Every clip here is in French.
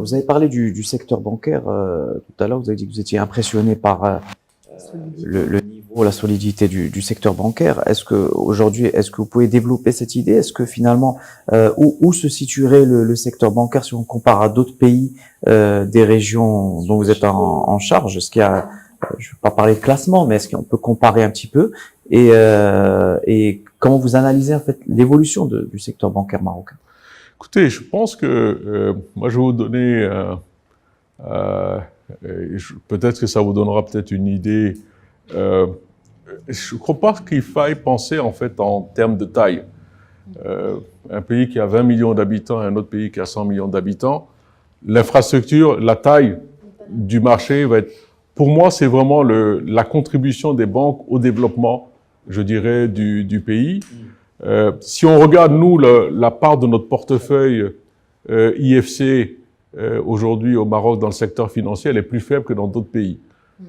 vous avez parlé du secteur bancaire tout à l'heure. Vous avez dit que vous étiez impressionné par le niveau, la solidité du secteur bancaire. Est-ce que aujourd'hui, est-ce que vous pouvez développer cette idée? Est-ce que finalement, où se situerait le secteur bancaire si on compare à d'autres pays des régions dont vous êtes en charge? Est-ce qu'il y a, je ne vais pas parler de classement, mais est-ce qu'on peut comparer un petit peu? Et comment vous analysez en fait l'évolution du secteur bancaire marocain? Écoutez, je pense que moi je vais vous donner, peut-être que ça vous donnera peut-être une idée. Je ne crois pas qu'il faille penser en fait en termes de taille. Un pays qui a 20 millions d'habitants et un autre pays qui a 100 millions d'habitants, l'infrastructure, la taille du marché va être, pour moi, c'est vraiment la contribution des banques au développement, je dirais, du pays. Si on regarde, nous, la part de notre portefeuille IFC aujourd'hui au Maroc dans le secteur financier, elle est plus faible que dans d'autres pays.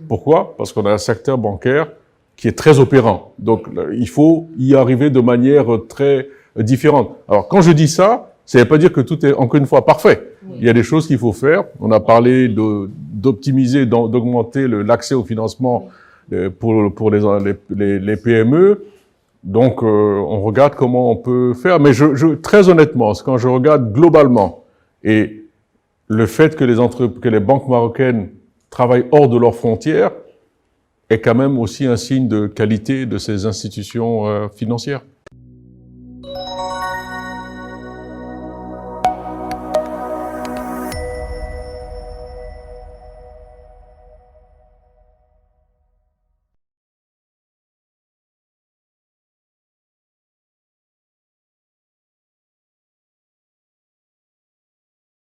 Pourquoi? Parce qu'on a un secteur bancaire qui est très opérant. Donc, il faut y arriver de manière très différente. Alors, quand je dis ça, ça ne veut pas dire que tout est, encore une fois, parfait. Il y a des choses qu'il faut faire. On a parlé d'optimiser, d'augmenter l'accès au financement pour les PME. Donc, on regarde comment on peut faire. Mais très honnêtement, quand je regarde globalement, et le fait que les banques marocaines travaillent hors de leurs frontières est quand même aussi un signe de qualité de ces institutions financières.